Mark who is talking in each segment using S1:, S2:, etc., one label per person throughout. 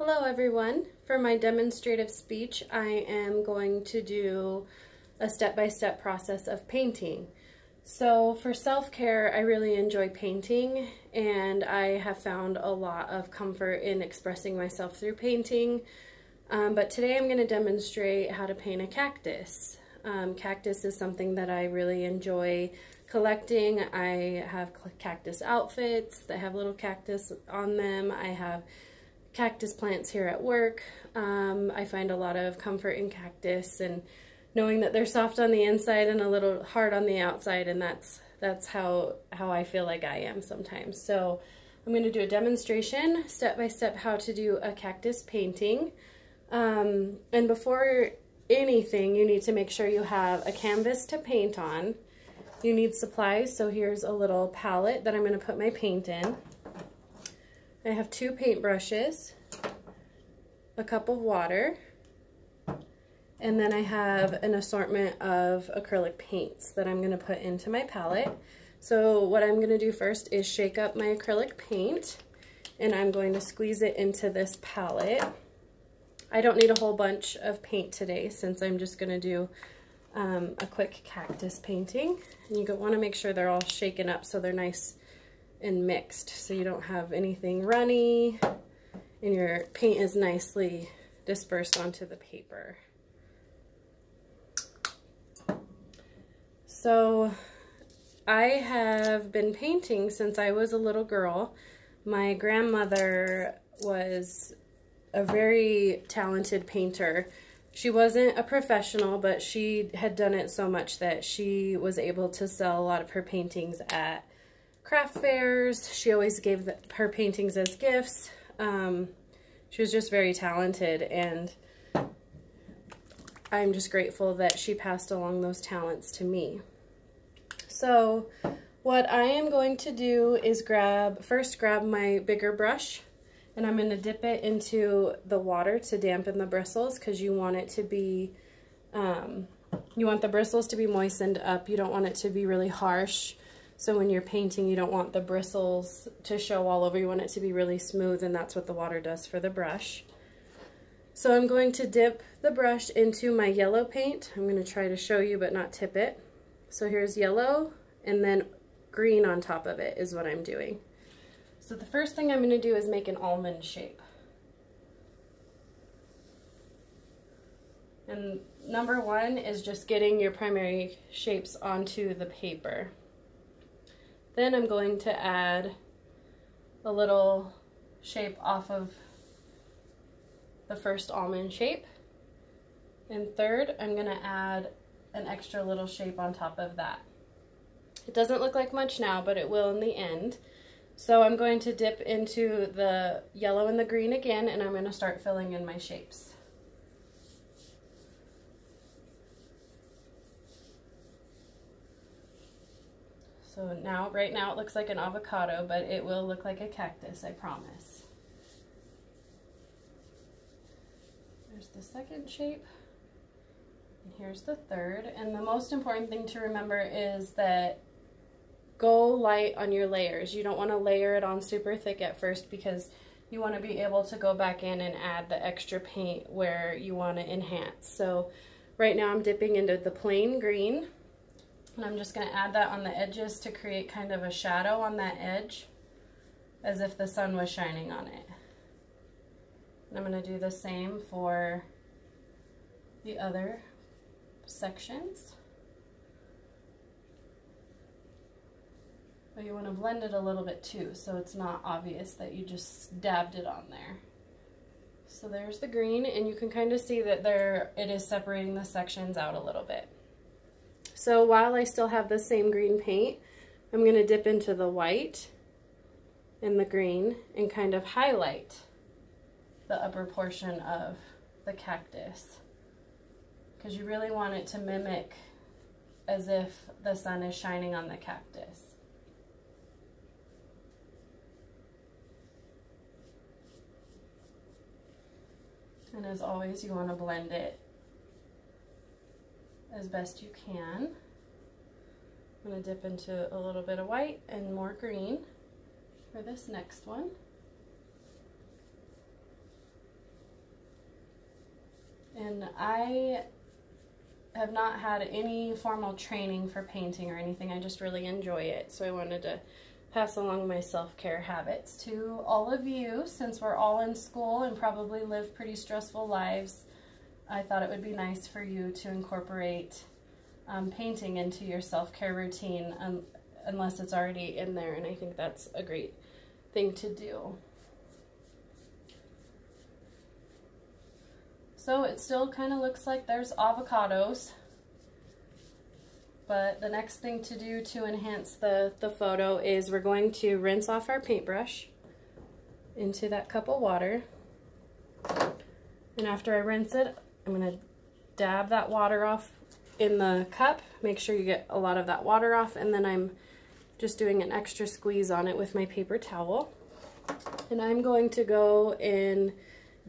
S1: Hello everyone. For my demonstrative speech, I am going to do a step-by-step process of painting. So for self-care, I really enjoy painting, and I have found a lot of comfort in expressing myself through painting. But today I'm going to demonstrate how to paint a cactus. Cactus is something that I really enjoy collecting. I have cactus outfits that have little cactus on them. I have cactus plants here at work. I find a lot of comfort in cactus and knowing that they're soft on the inside and a little hard on the outside, and that's how I feel like I am sometimes. So I'm going to do a demonstration step by step how to do a cactus painting. And before anything, you need to make sure you have a canvas to paint on. You need supplies, so here's a little palette that I'm going to put my paint in. I have 2 paint brushes, a cup of water, and then I have an assortment of acrylic paints that I'm going to put into my palette. So what I'm going to do first is shake up my acrylic paint, and I'm going to squeeze it into this palette. I don't need a whole bunch of paint today since I'm just going to do a quick cactus painting. And you want to make sure they're all shaken up so they're nice and mixed, so you don't have anything runny and your paint is nicely dispersed onto the paper. So I have been painting since I was a little girl. My grandmother was a very talented painter. She wasn't a professional, but she had done it so much that she was able to sell a lot of her paintings at craft fairs. She always gave her paintings as gifts. She was just very talented, and I'm just grateful that she passed along those talents to me. So what I am going to do is first grab my bigger brush, and I'm going to dip it into the water to dampen the bristles, because you want it to be, you want the bristles to be moistened up. You don't want it to be really harsh. So when you're painting, you don't want the bristles to show all over. You want it to be really smooth, and that's what the water does for the brush. So I'm going to dip the brush into my yellow paint. I'm going to try to show you but not tip it. So here's yellow, and then green on top of it is what I'm doing. So the first thing I'm going to do is make an almond shape. And number 1 is just getting your primary shapes onto the paper. Then I'm going to add a little shape off of the first almond shape. And third, I'm going to add an extra little shape on top of that. It doesn't look like much now, but it will in the end. So I'm going to dip into the yellow and the green again, and I'm going to start filling in my shapes. So now, right now it looks like an avocado, but it will look like a cactus, I promise. There's the second shape, and here's the third. And the most important thing to remember is that go light on your layers. You don't want to layer it on super thick at first, because you want to be able to go back in and add the extra paint where you want to enhance. So right now I'm dipping into the plain green. And I'm just going to add that on the edges to create kind of a shadow on that edge, as if the sun was shining on it. And I'm going to do the same for the other sections. But you want to blend it a little bit too, so it's not obvious that you just dabbed it on there. So there's the green, and you can kind of see that it is separating the sections out a little bit. So while I still have the same green paint, I'm going to dip into the white and the green and kind of highlight the upper portion of the cactus, because you really want it to mimic as if the sun is shining on the cactus. And as always, you want to blend it as best you can. I'm going to dip into a little bit of white and more green for this next one. And I have not had any formal training for painting or anything. I just really enjoy it. So I wanted to pass along my self-care habits to all of you. Since we're all in school and probably live pretty stressful lives, I thought it would be nice for you to incorporate painting into your self-care routine, unless it's already in there, and I think that's a great thing to do. So it still kind of looks like there's avocados, but the next thing to do to enhance the photo is we're going to rinse off our paintbrush into that cup of water. And after I rinse it, I'm going to dab that water off in the cup. Make sure you get a lot of that water off, and then I'm just doing an extra squeeze on it with my paper towel. And I'm going to go and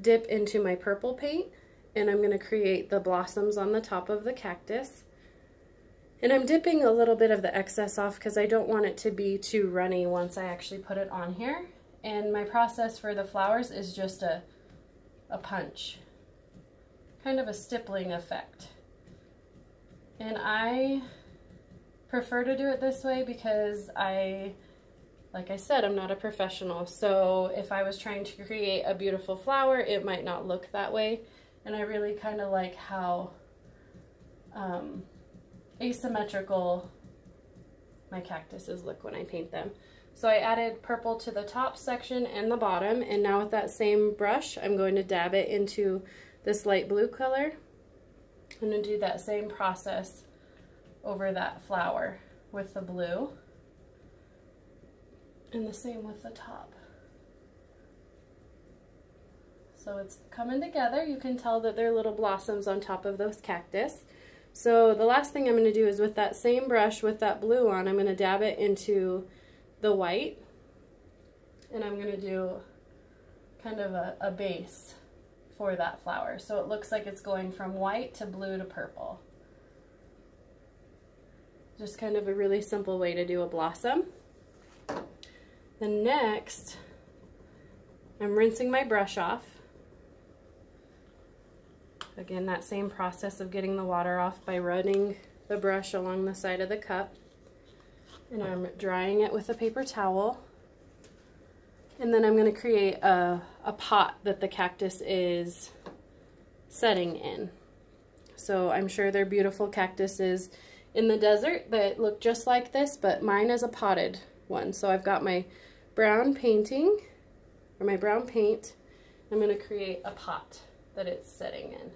S1: dip into my purple paint, and I'm going to create the blossoms on the top of the cactus. And I'm dipping a little bit of the excess off because I don't want it to be too runny once I actually put it on here. And my process for the flowers is just a punch, kind of a stippling effect. And I prefer to do it this way because like I said, I'm not a professional. So if I was trying to create a beautiful flower, it might not look that way. And I really kind of like how asymmetrical my cactuses look when I paint them. So I added purple to the top section and the bottom, and now with that same brush, I'm going to dab it into this light blue color. I'm going to do that same process over that flower with the blue, and the same with the top. So it's coming together. You can tell that there are little blossoms on top of those cactus. So the last thing I'm going to do is with that same brush with that blue on, I'm going to dab it into the white, and I'm going to do kind of a base for that flower. So it looks like it's going from white to blue to purple. Just kind of a really simple way to do a blossom. Then next, I'm rinsing my brush off. Again, that same process of getting the water off by running the brush along the side of the cup. And I'm drying it with a paper towel. And then I'm going to create a pot that the cactus is setting in. So I'm sure there are beautiful cactuses in the desert that look just like this, but mine is a potted one. So I've got my brown painting, or my brown paint. I'm going to create a pot that it's setting in.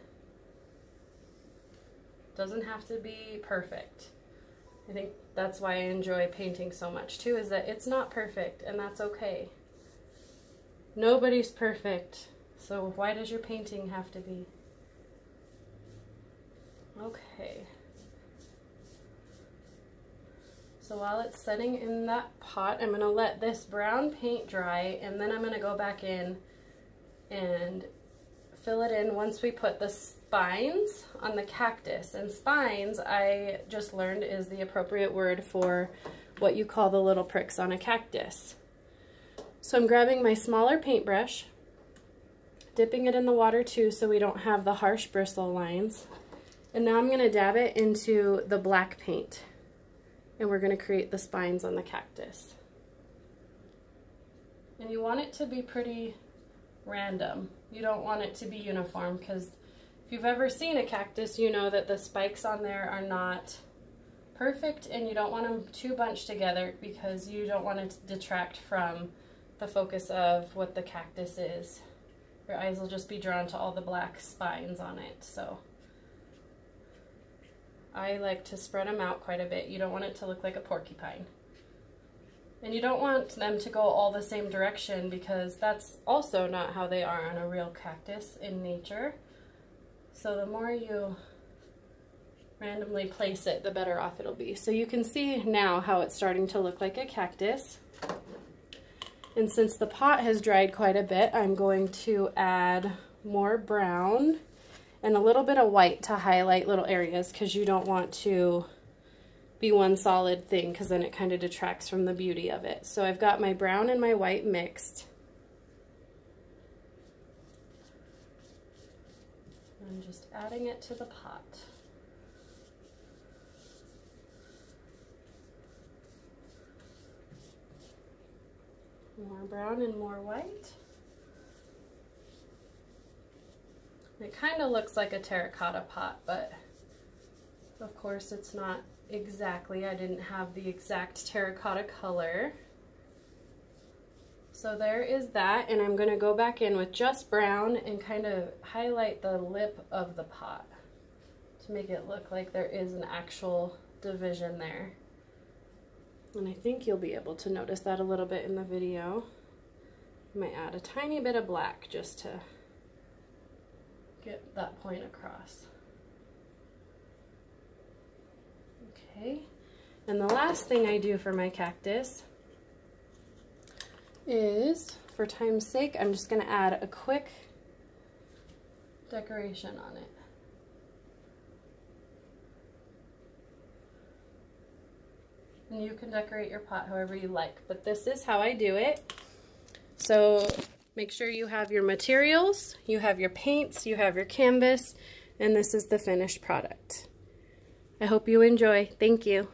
S1: Doesn't have to be perfect. I think that's why I enjoy painting so much too, is that it's not perfect, and that's okay. Nobody's perfect, so why does your painting have to be? Okay. So while it's setting in that pot, I'm going to let this brown paint dry, and then I'm going to go back in and fill it in once we put the spines on the cactus. And spines, I just learned, is the appropriate word for what you call the little pricks on a cactus. So I'm grabbing my smaller paintbrush, dipping it in the water too so we don't have the harsh bristle lines. And now I'm going to dab it into the black paint, and we're going to create the spines on the cactus. And you want it to be pretty random. You don't want it to be uniform, because if you've ever seen a cactus, you know that the spikes on there are not perfect, and you don't want them too bunched together because you don't want it to detract from the focus of what the cactus is. Your eyes will just be drawn to all the black spines on it. So I like to spread them out quite a bit. You don't want it to look like a porcupine. And you don't want them to go all the same direction, because that's also not how they are on a real cactus in nature. So the more you randomly place it, the better off it'll be. So you can see now how it's starting to look like a cactus. And since the pot has dried quite a bit, I'm going to add more brown and a little bit of white to highlight little areas, because you don't want to be one solid thing, because then it kind of detracts from the beauty of it. So I've got my brown and my white mixed. I'm I'm just adding it to the pot. More brown and more white. It kind of looks like a terracotta pot, but of course it's not exactly. I didn't have the exact terracotta color. So there is that, and I'm going to go back in with just brown and kind of highlight the lip of the pot to make it look like there is an actual division there. And I think you'll be able to notice that a little bit in the video. I might add a tiny bit of black just to get that point across. Okay, and the last thing I do for my cactus is, for time's sake, I'm just going to add a quick decoration on it. And you can decorate your pot however you like, but this is how I do it. So make sure you have your materials, you have your paints, you have your canvas, and this is the finished product. I hope you enjoy. Thank you.